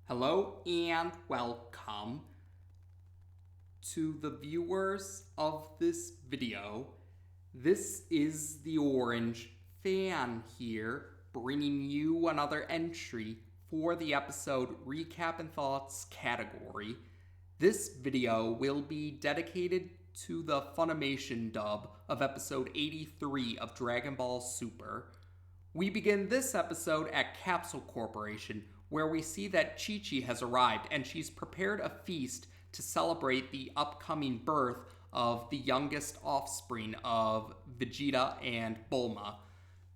Hello and welcome to the viewers of this video. This is the Orange Fan here, bringing you another entry for the episode Recap and Thoughts category. This video will be dedicated to the FUNimation dub of episode 83 of Dragonball Super. We begin this episode at Capsule Corporation, where we see that Chi-Chi has arrived and she's prepared a feast to celebrate the upcoming birth of the youngest offspring of Vegeta and Bulma.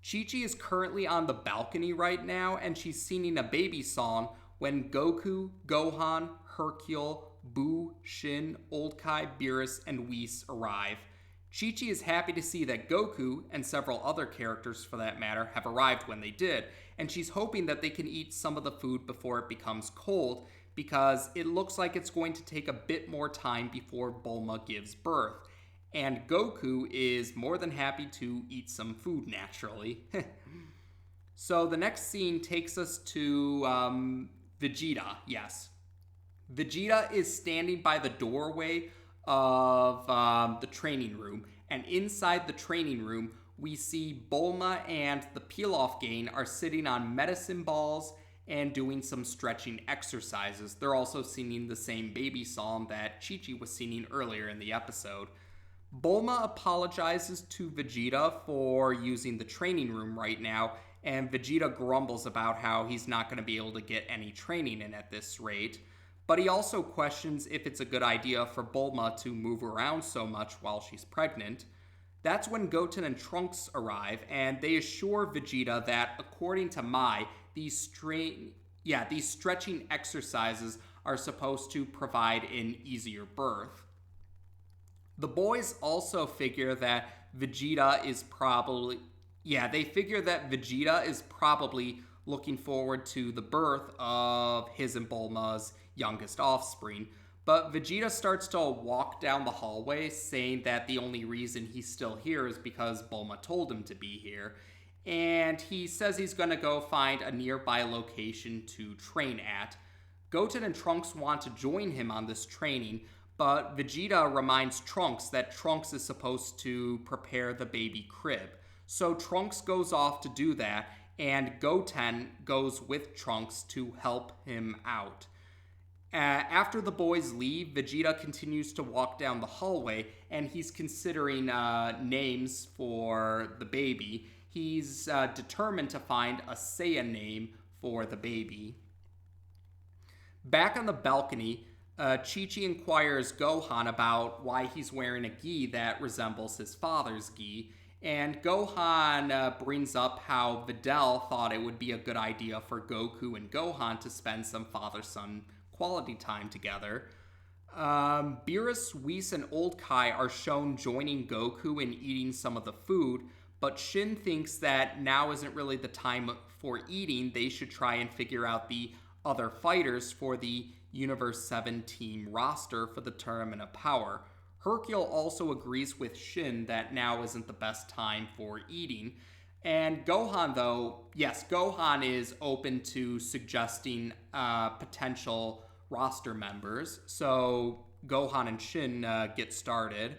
Chi-Chi is currently on the balcony right now and she's singing a baby song when Goku, Gohan, Hercule, Boo, Shin, Old Kai, Beerus, and Whis arrive. Chi-Chi is happy to see that Goku, and several other characters for that matter, have arrived when they did, and she's hoping that they can eat some of the food before it becomes cold, because it looks like it's going to take a bit more time before Bulma gives birth. And Goku is more than happy to eat some food naturally. So the next scene takes us to Vegeta, yes. Vegeta is standing by the doorway of the training room, and inside the training room we see Bulma and the Pilaf gang are sitting on medicine balls and doing some stretching exercises. They're also singing the same baby song that Chi-Chi was singing earlier in the episode. Bulma apologizes to Vegeta for using the training room right now, and Vegeta grumbles about how he's not going to be able to get any training in at this rate. But he also questions if it's a good idea for Bulma to move around so much while she's pregnant. That's when Goten and Trunks arrive, and they assure Vegeta that, according to Mai, these stretching exercises are supposed to provide an easier birth. The boys also figure that Vegeta is probably looking forward to the birth of his and Bulma's youngest offspring. But Vegeta starts to walk down the hallway, saying that the only reason he's still here is because Bulma told him to be here. And he says he's going to go find a nearby location to train at. Goten and Trunks want to join him on this training, but Vegeta reminds Trunks that Trunks is supposed to prepare the baby crib. So Trunks goes off to do that, and Goten goes with Trunks to help him out. After the boys leave, Vegeta continues to walk down the hallway, and he's considering names for the baby. He's determined to find a Saiyan name for the baby. Back on the balcony, Chi-Chi inquires Gohan about why he's wearing a gi that resembles his father's gi, and Gohan brings up how Videl thought it would be a good idea for Goku and Gohan to spend some father-son quality time together. Beerus, Whis, and Old Kai are shown joining Goku in eating some of the food, but Shin thinks that now isn't really the time for eating. They should try and figure out the other fighters for the Universe 7 team roster for the Tournament of Power. Hercule also agrees with Shin that now isn't the best time for eating. And Gohan, though, yes, Gohan is open to suggesting potential roster members. So Gohan and Shin get started.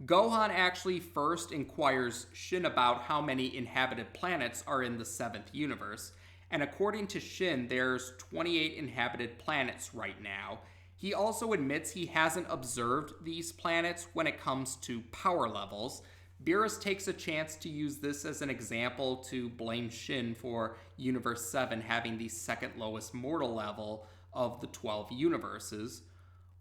Gohan actually first inquires Shin about how many inhabited planets are in the 7th universe. And according to Shin, there's 28 inhabited planets right now. He also admits he hasn't observed these planets when it comes to power levels. Beerus takes a chance to use this as an example to blame Shin for Universe 7 having the second lowest mortal level of the 12 universes.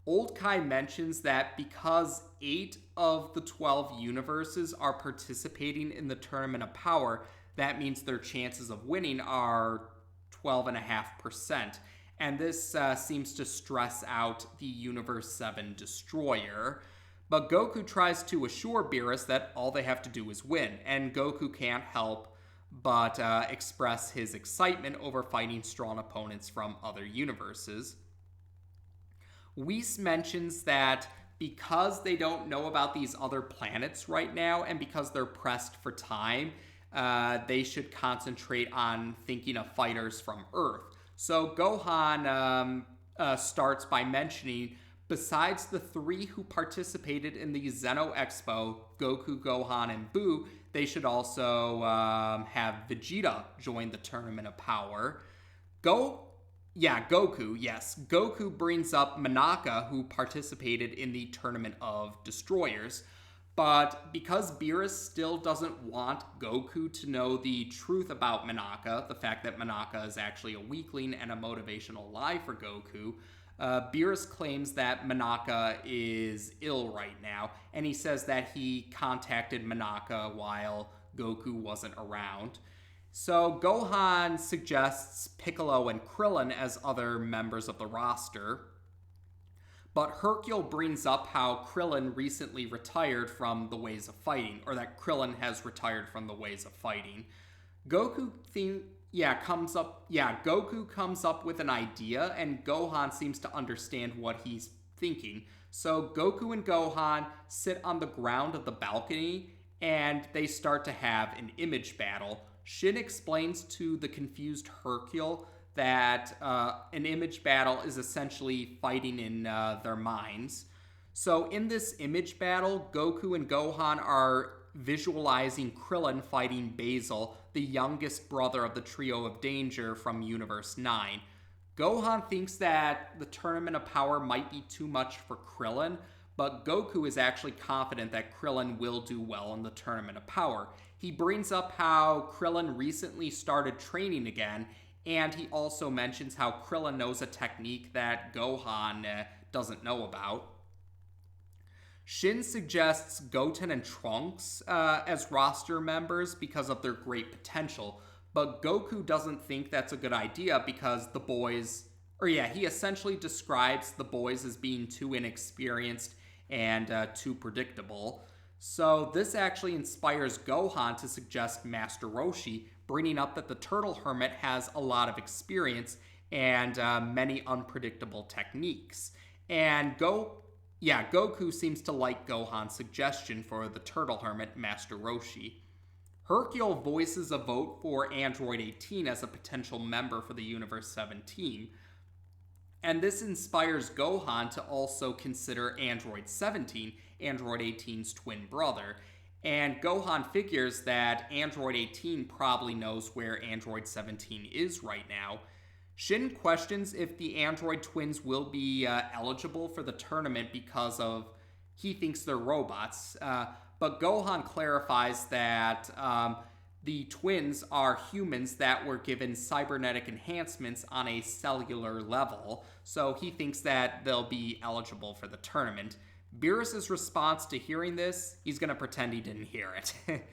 Old Kai mentions that because 8 of the 12 universes are participating in the Tournament of Power, that means their chances of winning are 12.5%. And this seems to stress out the Universe 7 destroyer. But Goku tries to assure Beerus that all they have to do is win, and Goku can't help but express his excitement over fighting strong opponents from other universes. Whis mentions that because they don't know about these other planets right now, and because they're pressed for time, they should concentrate on thinking of fighters from Earth. So Gohan starts by mentioning, besides the 3 who participated in the Zeno Expo, Goku, Gohan, and Buu, they should also have Vegeta join the Tournament of Power. Goku, yes. Goku brings up Manaka, who participated in the Tournament of Destroyers. But because Beerus still doesn't want Goku to know the truth about Manaka, the fact that Manaka is actually a weakling and a motivational lie for Goku, Beerus claims that Manaka is ill right now, and he says that he contacted Manaka while Goku wasn't around. So Gohan suggests Piccolo and Krillin as other members of the roster, but Hercule brings up how Krillin recently retired from the ways of fighting, or that Krillin has retired from the ways of fighting. Goku comes up with an idea, and Gohan seems to understand what he's thinking. So Goku and Gohan sit on the ground of the balcony, and they start to have an image battle. Shin explains to the confused Hercule that an image battle is essentially fighting in their minds. So in this image battle, Goku and Gohan are visualizing Krillin fighting Basil, the youngest brother of the Trio of Danger from Universe 9. Gohan thinks that the Tournament of Power might be too much for Krillin, but Goku is actually confident that Krillin will do well in the Tournament of Power. He brings up how Krillin recently started training again, and he also mentions how Krillin knows a technique that Gohan doesn't know about. Shin suggests Goten and Trunks as roster members because of their great potential, but Goku doesn't think that's a good idea because the boys, he essentially describes the boys as being too inexperienced and too predictable. So this actually inspires Gohan to suggest Master Roshi, bringing up that the Turtle Hermit has a lot of experience and many unpredictable techniques. And Goku seems to like Gohan's suggestion for the Turtle Hermit, Master Roshi. Hercule voices a vote for Android 18 as a potential member for the Universe 7 team. And this inspires Gohan to also consider Android 17, Android 18's twin brother. And Gohan figures that Android 18 probably knows where Android 17 is right now. Shin questions if the android twins will be eligible for the tournament because he thinks they're robots. But Gohan clarifies that the twins are humans that were given cybernetic enhancements on a cellular level, so he thinks that they'll be eligible for the tournament. Beerus' response to hearing this, he's going to pretend he didn't hear it.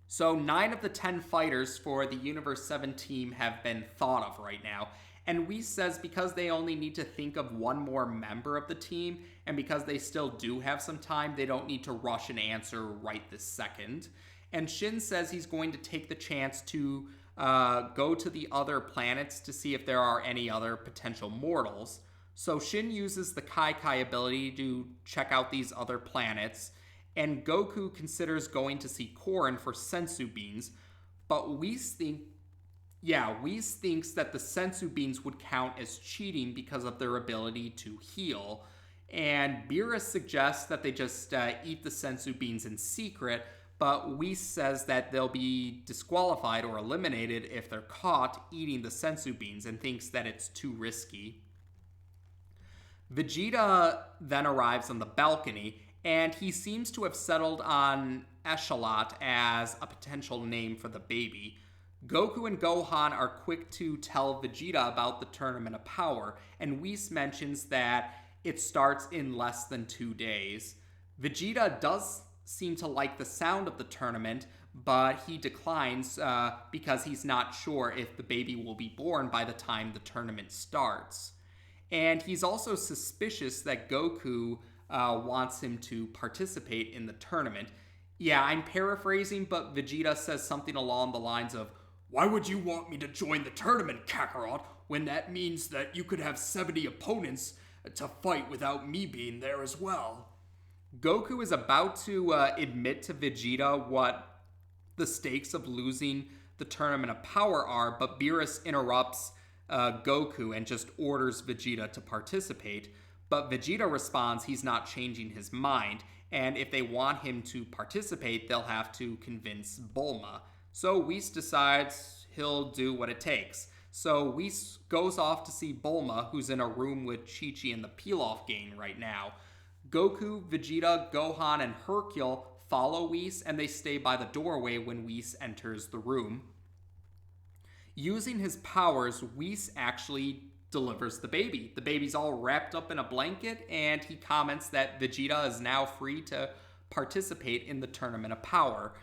So 9 of the 10 fighters for the Universe 7 team have been thought of right now, and Whis says because they only need to think of one more member of the team, and because they still do have some time, they don't need to rush an answer right this second. And Shin says he's going to take the chance to go to the other planets to see if there are any other potential mortals. So Shin uses the Kai Kai ability to check out these other planets, and Goku considers going to see Korin for sensu beans, but Whis thinks that the sensu beans would count as cheating because of their ability to heal. And Beerus suggests that they just eat the sensu beans in secret, but Whis says that they'll be disqualified or eliminated if they're caught eating the sensu beans and thinks that it's too risky. Vegeta then arrives on the balcony, and he seems to have settled on Echelot as a potential name for the baby. Goku and Gohan are quick to tell Vegeta about the Tournament of Power, and Whis mentions that it starts in less than 2 days. Vegeta does seem to like the sound of the tournament, but he declines because he's not sure if the baby will be born by the time the tournament starts. And he's also suspicious that Goku wants him to participate in the tournament. Yeah, I'm paraphrasing, but Vegeta says something along the lines of, "Why would you want me to join the tournament, Kakarot, when that means that you could have 70 opponents to fight without me being there as well?" Goku is about to admit to Vegeta what the stakes of losing the Tournament of Power are, but Beerus interrupts Goku and just orders Vegeta to participate. But Vegeta responds he's not changing his mind, and if they want him to participate, they'll have to convince Bulma. So Whis decides he'll do what it takes. So Whis goes off to see Bulma, who's in a room with Chi-Chi and the Pilaf gang right now. Goku, Vegeta, Gohan, and Hercule follow Whis, and they stay by the doorway when Whis enters the room. Using his powers, Whis actually delivers the baby. The baby's all wrapped up in a blanket, and he comments that Vegeta is now free to participate in the Tournament of Power.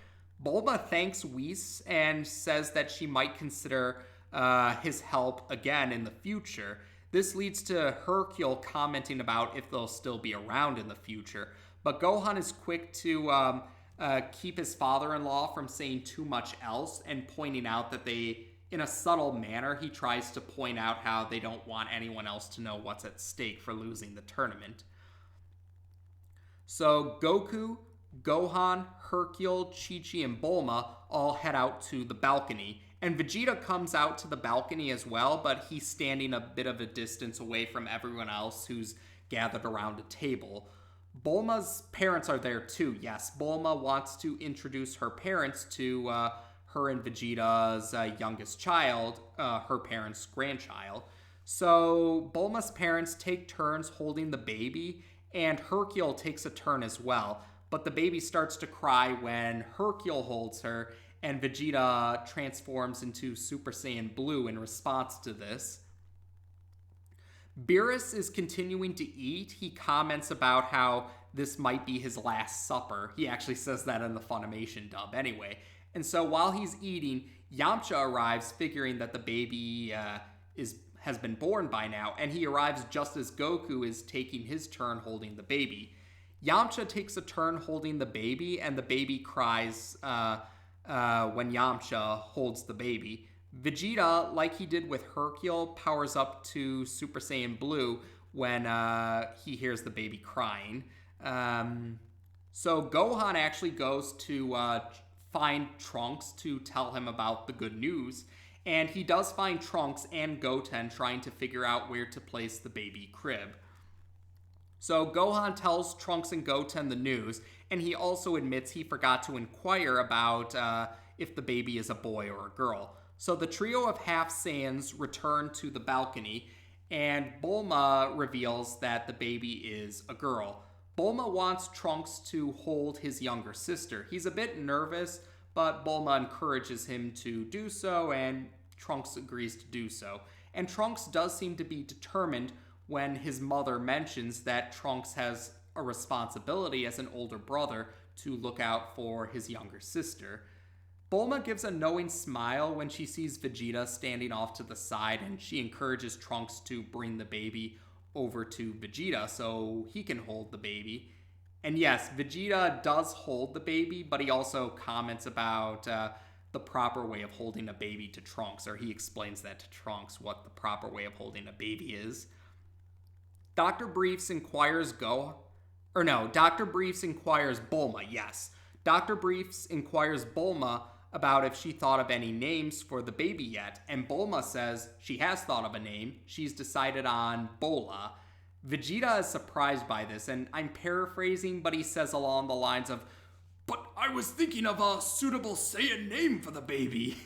Bulma thanks Whis and says that she might consider his help again in the future. This leads to Hercule commenting about if they'll still be around in the future. But Gohan is quick to keep his father-in-law from saying too much else and pointing out that in a subtle manner, he tries to point out how they don't want anyone else to know what's at stake for losing the tournament. So Goku, Gohan, Hercule, Chi-Chi, and Bulma all head out to the balcony. And Vegeta comes out to the balcony as well, but he's standing a bit of a distance away from everyone else who's gathered around a table. Bulma's parents are there too, yes. Bulma wants to introduce her parents to her and Vegeta's youngest child, her parents' grandchild. So Bulma's parents take turns holding the baby, and Hercule takes a turn as well. But the baby starts to cry when Hercule holds her, and Vegeta transforms into Super Saiyan Blue in response to this. Beerus is continuing to eat. He comments about how this might be his last supper. He actually says that in the Funimation dub anyway. And so while he's eating, Yamcha arrives, figuring that the baby has been born by now, and he arrives just as Goku is taking his turn holding the baby. Yamcha takes a turn holding the baby, and the baby cries when Yamcha holds the baby. Vegeta, like he did with Hercule, powers up to Super Saiyan Blue when he hears the baby crying. So Gohan actually goes to find Trunks to tell him about the good news, and he does find Trunks and Goten trying to figure out where to place the baby crib. So Gohan tells Trunks and Goten the news, and he also admits he forgot to inquire about if the baby is a boy or a girl. So the trio of half Saiyans return to the balcony, and Bulma reveals that the baby is a girl. Bulma wants Trunks to hold his younger sister. He's a bit nervous, but Bulma encourages him to do so, and Trunks agrees to do so. And Trunks does seem to be determined when his mother mentions that Trunks has a responsibility as an older brother to look out for his younger sister. Bulma gives a knowing smile when she sees Vegeta standing off to the side, and she encourages Trunks to bring the baby over to Vegeta so he can hold the baby. And yes, Vegeta does hold the baby, but he also comments about the proper way of holding a baby to Trunks, or he explains that to Trunks what the proper way of holding a baby is. Dr. Briefs inquires Bulma, yes. Dr. Briefs inquires Bulma about if she thought of any names for the baby yet, and Bulma says she has thought of a name. She's decided on Bola. Vegeta is surprised by this, and I'm paraphrasing, but he says along the lines of, "But I was thinking of a suitable Saiyan name for the baby."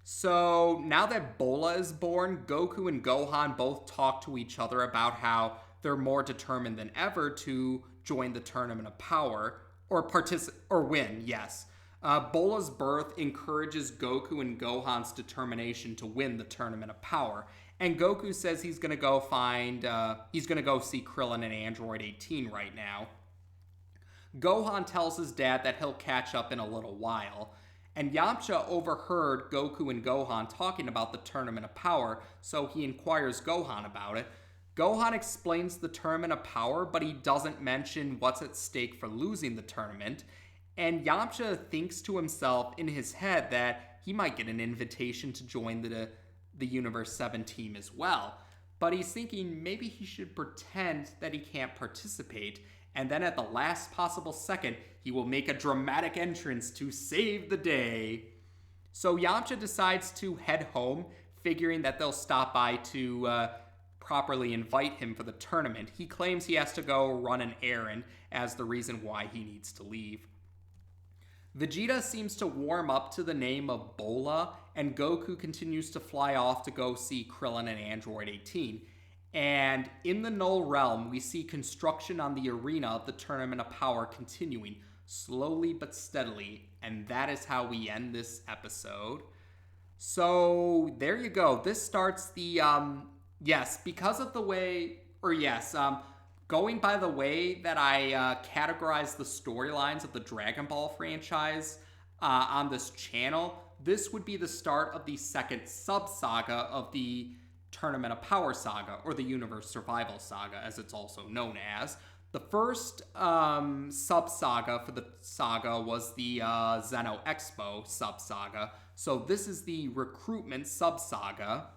So now that Bola is born, Goku and Gohan both talk to each other about how they're more determined than ever to join the Tournament of Power, or win, yes. Bola's birth encourages Goku and Gohan's determination to win the Tournament of Power. And Goku says he's gonna go see Krillin and Android 18 right now. Gohan tells his dad that he'll catch up in a little while. And Yamcha overheard Goku and Gohan talking about the Tournament of Power, so he inquires Gohan about it. Gohan explains the Tournament of Power, but he doesn't mention what's at stake for losing the tournament. And Yamcha thinks to himself in his head that he might get an invitation to join the Universe 7 team as well. But he's thinking maybe he should pretend that he can't participate, and then at the last possible second, he will make a dramatic entrance to save the day. So Yamcha decides to head home, figuring that they'll stop by to properly invite him for the tournament. He claims he has to go run an errand as the reason why he needs to leave. Vegeta seems to warm up to the name of Bola, and Goku continues to fly off to go see Krillin and Android 18. And in the Null Realm, we see construction on the arena of the Tournament of Power continuing, slowly but steadily, and that is how we end this episode. So, there you go. This starts the, because of the way, going by the way that I categorize the storylines of the Dragon Ball franchise on this channel, this would be the start of the second sub-saga of the Tournament of Power saga, or the Universe Survival saga, as it's also known as. The first sub-saga for the saga was the Zeno Expo sub-saga, so this is the recruitment sub-saga.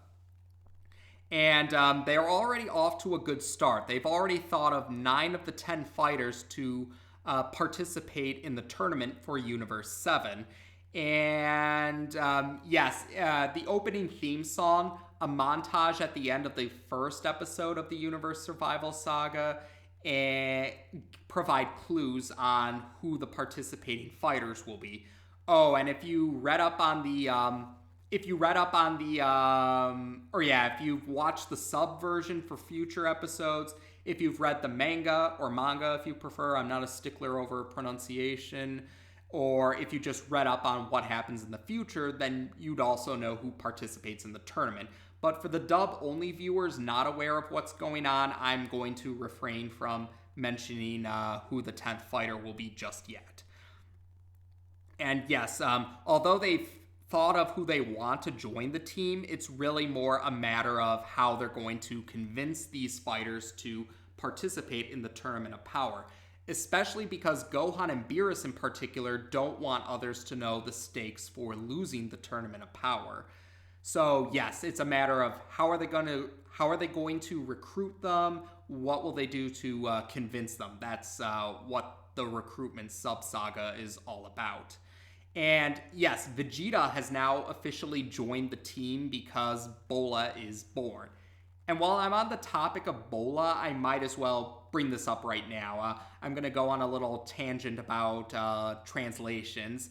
And they're already off to a good start. They've already thought of 9 of the 10 fighters to participate in the tournament for Universe 7. And the opening theme song, a montage at the end of the first episode of the Universe Survival Saga, and provide clues on who the participating fighters will be. Oh, and if you read up on the, if you've watched the sub version for future episodes, if you've read the manga, or manga if you prefer, I'm not a stickler over pronunciation, or if you just read up on what happens in the future, then you'd also know who participates in the tournament. But for the dub-only viewers not aware of what's going on, I'm going to refrain from mentioning who the 10th fighter will be just yet. And yes, although they've thought of who they want to join the team, it's really more a matter of how they're going to convince these fighters to participate in the Tournament of Power. Especially because Gohan and Beerus in particular don't want others to know the stakes for losing the Tournament of Power. So yes, it's a matter of how are they going to recruit them? What will they do to convince them? That's what the recruitment sub-saga is all about. And yes, Vegeta has now officially joined the team because Bola is born. And while I'm on the topic of Bola, I might as well bring this up right now. I'm going to go on a little tangent about translations,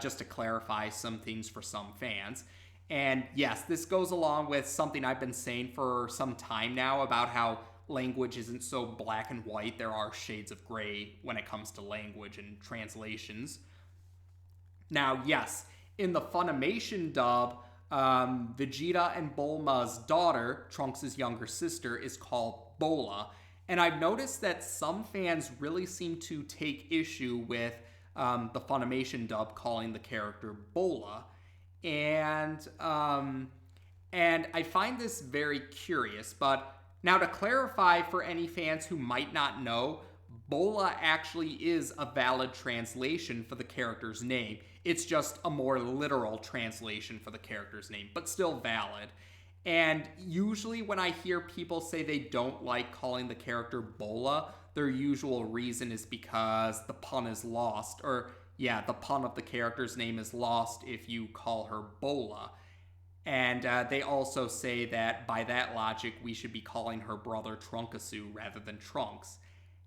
just to clarify some things for some fans. And yes, this goes along with something I've been saying for some time now about how language isn't so black and white. There are shades of gray when it comes to language and translations. Now, yes, in the Funimation dub, Vegeta and Bulma's daughter, Trunks' younger sister, is called Bola. And I've noticed that some fans really seem to take issue with the Funimation dub calling the character Bola. And I find this very curious. But now to clarify for any fans who might not know, Bola actually is a valid translation for the character's name. It's just a more literal translation for the character's name, but still valid. And usually when I hear people say they don't like calling the character Bola, their usual reason is because the pun is lost. Or, yeah, the pun of the character's name is lost if you call her Bola. And they also say that by that logic, we should be calling her brother Trunkasu rather than Trunks.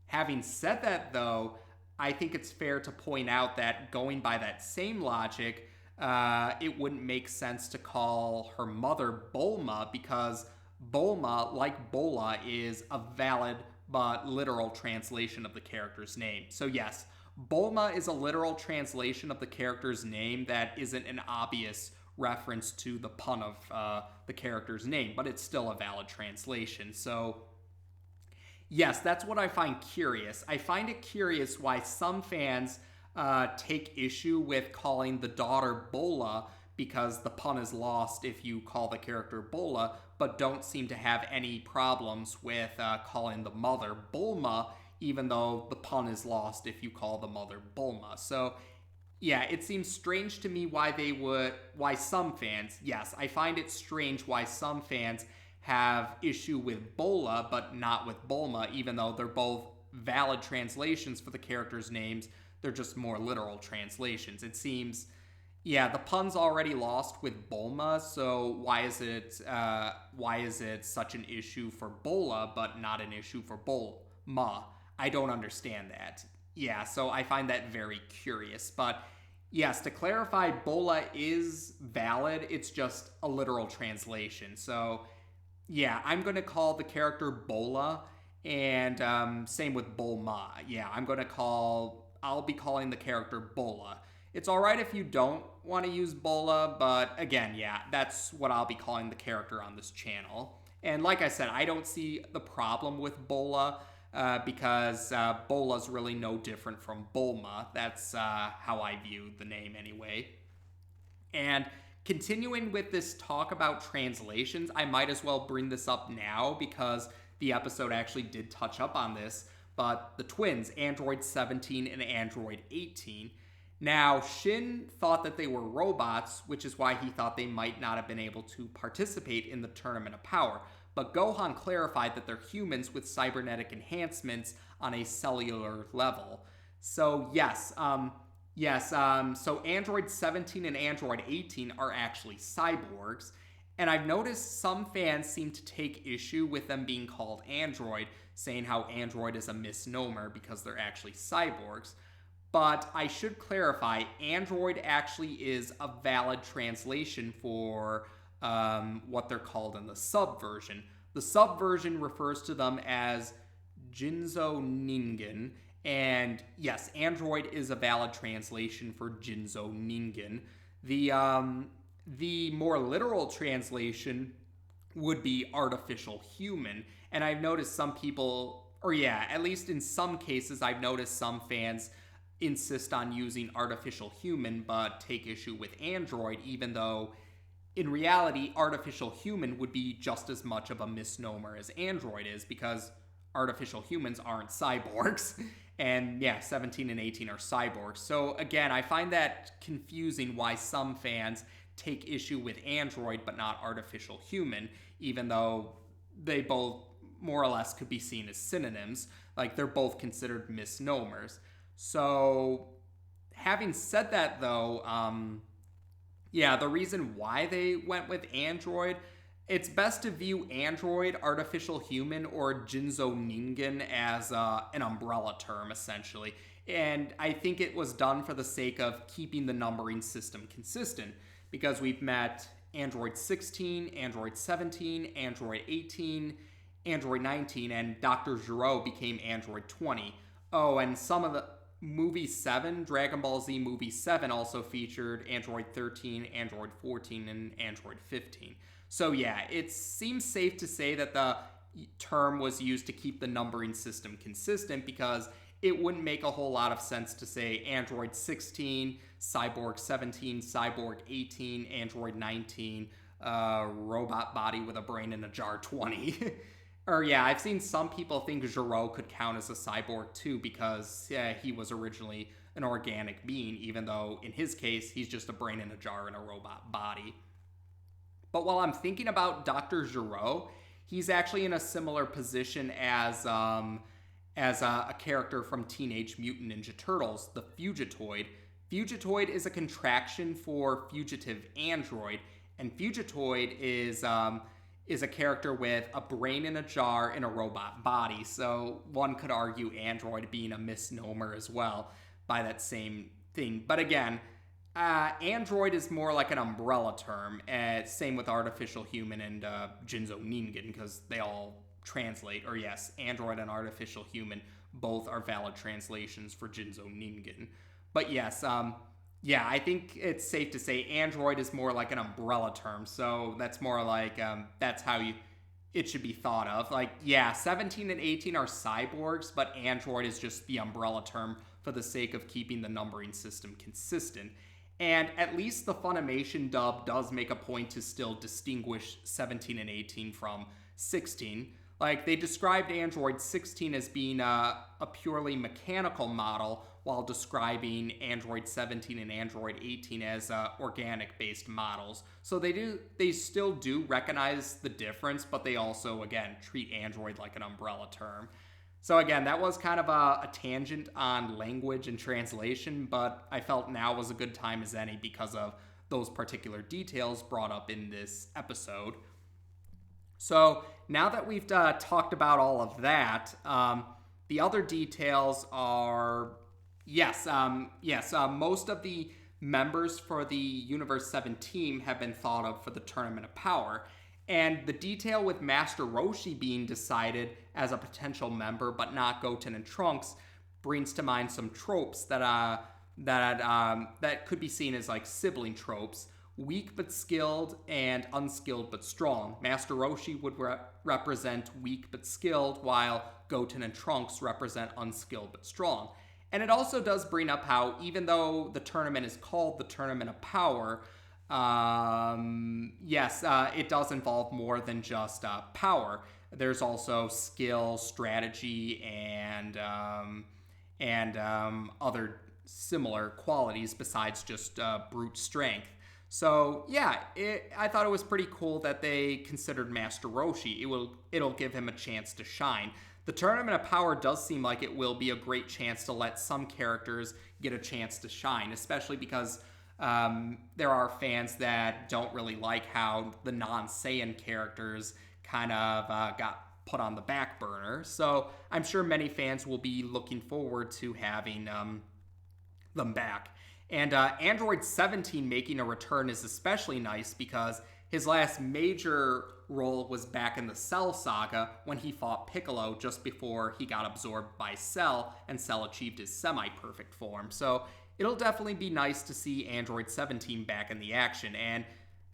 Having said that, though, I think it's fair to point out that going by that same logic, it wouldn't make sense to call her mother Bulma, because Bulma, like Bola, is a valid but literal translation of the character's name. So yes, Bulma is a literal translation of the character's name that isn't an obvious reference to the pun of the character's name, but it's still a valid translation. So yes, that's what I find curious. I find it curious why some fans take issue with calling the daughter Bola because the pun is lost if you call the character Bola, but don't seem to have any problems with calling the mother Bulma, even though the pun is lost if you call the mother Bulma. So yeah, it seems strange to me why some fans, yes, I find it strange why some fans have issue with Bola, but not with Bulma, even though they're both valid translations for the characters' names. They're just more literal translations. It seems Yeah, the pun's already lost with Bulma, so why is it such an issue for Bola but not an issue for Bulma? I don't understand that. Yeah, so I find that very curious. But yes, to clarify, Bola is valid. It's just a literal translation. So yeah, I'm going to call the character Bola, and same with Bulma. Yeah, I'll be calling the character Bola. It's alright if you don't want to use Bola, but again, yeah, that's what I'll be calling the character on this channel. And like I said, I don't see the problem with Bola, because Bola's really no different from Bulma. That's how I view the name anyway. And continuing with this talk about translations, I might as well bring this up now because the episode actually did touch up on this. But the twins, Android 17 and Android 18. Now, Shin thought that they were robots, which is why he thought they might not have been able to participate in the Tournament of Power. But Gohan clarified that they're humans with cybernetic enhancements on a cellular level. So so Android 17 and Android 18 are actually cyborgs, and I've noticed some fans seem to take issue with them being called Android, saying how Android is a misnomer because they're actually cyborgs. But I should clarify, Android actually is a valid translation for what they're called in the subversion. The subversion refers to them as Jinzo Ningen, and yes, Android is a valid translation for Jinzo Ningen. The more literal translation would be artificial human, and I've noticed some people, or yeah, at least in some cases, I've noticed some fans insist on using artificial human but take issue with Android, even though in reality, artificial human would be just as much of a misnomer as Android is, because artificial humans aren't cyborgs. And yeah, 17 and 18 are cyborgs. So again, I find that confusing why some fans take issue with Android but not artificial human, even though they both more or less could be seen as synonyms. Like, they're both considered misnomers. So having said that though, the reason why they went with Android, it's best to view Android, artificial human, or Jinzo Ningen as an umbrella term, essentially. And I think it was done for the sake of keeping the numbering system consistent, because we've met Android 16, Android 17, Android 18, Android 19, and Dr. Gero became Android 20. Oh, and some of the Movie 7, Dragon Ball Z Movie 7, also featured Android 13, Android 14, and Android 15. So yeah, it seems safe to say that the term was used to keep the numbering system consistent, because it wouldn't make a whole lot of sense to say Android 16, Cyborg 17, Cyborg 18, Android 19, robot body with a brain in a jar 20. Or yeah, I've seen some people think Gero could count as a cyborg too, because he was originally an organic being, even though in his case, he's just a brain in a jar in a robot body. But while I'm thinking about Dr. Gero, he's actually in a similar position as a character from Teenage Mutant Ninja Turtles, the Fugitoid. Fugitoid is a contraction for fugitive android, and Fugitoid is a character with a brain in a jar in a robot body. So one could argue android being a misnomer as well by that same thing. But again, android is more like an umbrella term. Same with artificial human and Jinzo Ningen, because they all translate. Or yes, android and artificial human both are valid translations for Jinzo Ningen. But yes, I think it's safe to say android is more like an umbrella term. So that's more like, that's how it should be thought of. Like, yeah, 17 and 18 are cyborgs, but android is just the umbrella term for the sake of keeping the numbering system consistent. And at least the Funimation dub does make a point to still distinguish 17 and 18 from 16. Like, they described Android 16 as being a purely mechanical model, while describing Android 17 and Android 18 as organic-based models. So they still do recognize the difference, but they also, again, treat Android like an umbrella term. So again, that was kind of a tangent on language and translation, but I felt now was a good time as any because of those particular details brought up in this episode. So now that we've talked about all of that, the other details are most of the members for the Universe 7 team have been thought of for the Tournament of Power. And the detail with Master Roshi being decided as a potential member, but not Goten and Trunks, brings to mind some tropes that could be seen as like sibling tropes: weak but skilled and unskilled but strong. Master Roshi would represent weak but skilled, while Goten and Trunks represent unskilled but strong. And it also does bring up how, even though the tournament is called the Tournament of Power, it does involve more than just power. There's also skill, strategy, and other similar qualities besides just brute strength. So yeah, I thought it was pretty cool that they considered Master Roshi. It'll give him a chance to shine. The Tournament of Power does seem like it will be a great chance to let some characters get a chance to shine, especially because there are fans that don't really like how the non-Saiyan characters kind of got put on the back burner. So I'm sure many fans will be looking forward to having them back. And Android 17 making a return is especially nice because his last major role was back in the Cell Saga when he fought Piccolo just before he got absorbed by Cell and Cell achieved his semi-perfect form. So it'll definitely be nice to see Android 17 back in the action. And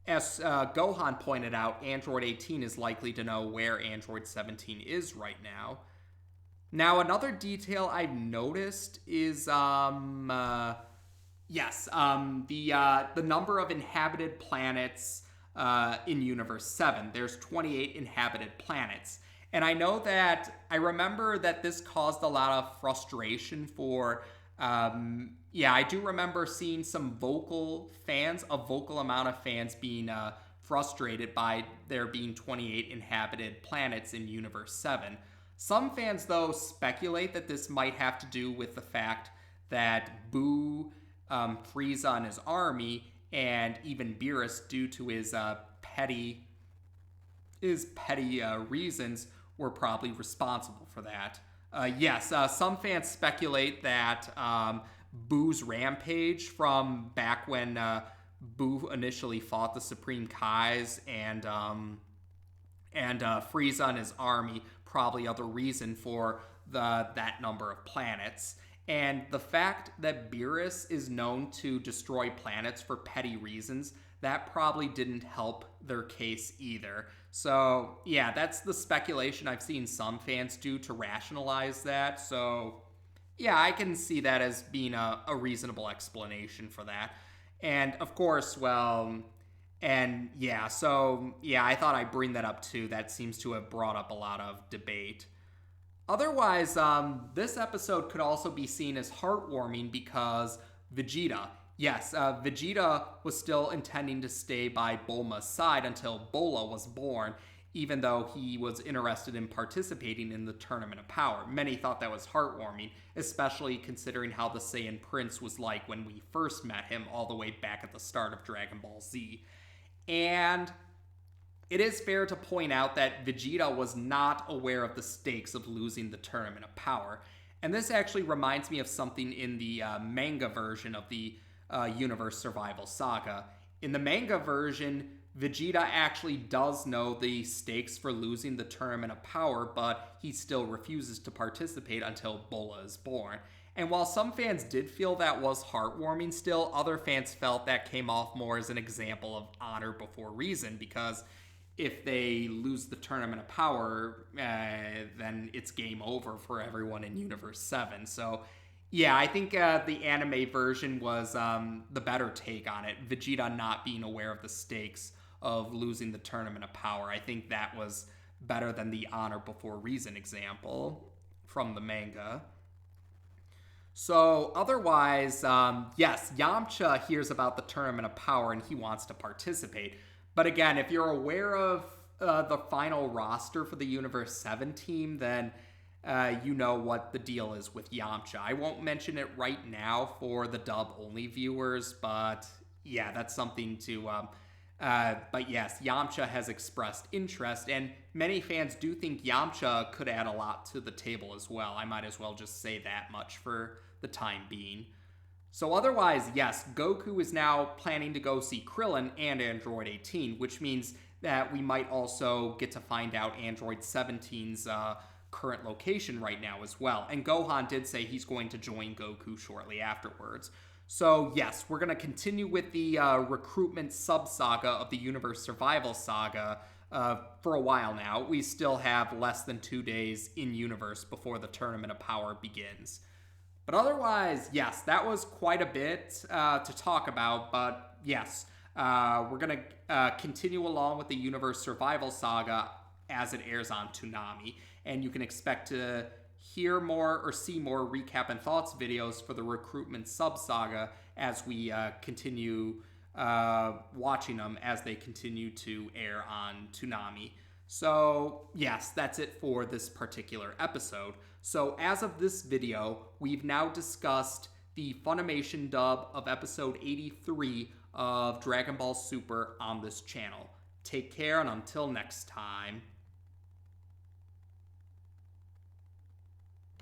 as Gohan pointed out, Android 18 is likely to know where Android 17 is right now. Now, another detail I've noticed is the number of inhabited planets in Universe 7. There's 28 inhabited planets. And I remember that this caused a lot of frustration for, I do remember seeing some vocal amount of fans being frustrated by there being 28 inhabited planets in Universe 7. Some fans, though, speculate that this might have to do with the fact that Boo, Frieza and his army, and even Beerus, due to his petty reasons, were probably responsible for that. Some fans speculate that Boo's rampage from back when Boo initially fought the Supreme Kais and Frieza and his army probably are the reason for that number of planets. And the fact that Beerus is known to destroy planets for petty reasons, that probably didn't help their case either. So, yeah, that's the speculation I've seen some fans do to rationalize that. So, yeah, I can see that as being a reasonable explanation for that. And, of course, I thought I'd bring that up too. That seems to have brought up a lot of debate. Otherwise, this episode could also be seen as heartwarming because Vegeta. Yes, Vegeta was still intending to stay by Bulma's side until Bola was born, even though he was interested in participating in the Tournament of Power. Many thought that was heartwarming, especially considering how the Saiyan Prince was like when we first met him all the way back at the start of Dragon Ball Z. And it is fair to point out that Vegeta was not aware of the stakes of losing the Tournament of Power. And this actually reminds me of something in the manga version of the Universe Survival Saga. In the manga version, Vegeta actually does know the stakes for losing the Tournament of Power, but he still refuses to participate until Bola is born. And while some fans did feel that was heartwarming still, other fans felt that came off more as an example of honor before reason, because if they lose the Tournament of Power, then it's game over for everyone in Universe 7. So, yeah, I think the anime version was the better take on it. Vegeta not being aware of the stakes of losing the Tournament of Power. I think that was better than the honor before reason example from the manga. So, otherwise, Yamcha hears about the Tournament of Power and he wants to participate. But again, if you're aware of the final roster for the Universe 7 team, then you know what the deal is with Yamcha. I won't mention it right now for the dub-only viewers, but yeah, that's something to... but yes, Yamcha has expressed interest, and many fans do think Yamcha could add a lot to the table as well. I might as well just say that much for the time being. So otherwise, yes, Goku is now planning to go see Krillin and Android 18, which means that we might also get to find out Android 17's current location right now as well. And Gohan did say he's going to join Goku shortly afterwards. So yes, we're going to continue with the recruitment sub-saga of the Universe Survival Saga for a while now. We still have less than 2 days in Universe before the Tournament of Power begins. But otherwise, yes, that was quite a bit to talk about. But yes, we're going to continue along with the Universe Survival Saga as it airs on Toonami. And you can expect to hear more or see more recap and thoughts videos for the recruitment sub-saga as we continue watching them as they continue to air on Toonami. So yes, that's it for this particular episode. So as of this video, we've now discussed the Funimation dub of episode 83 of Dragon Ball Super on this channel. Take care, and until next time.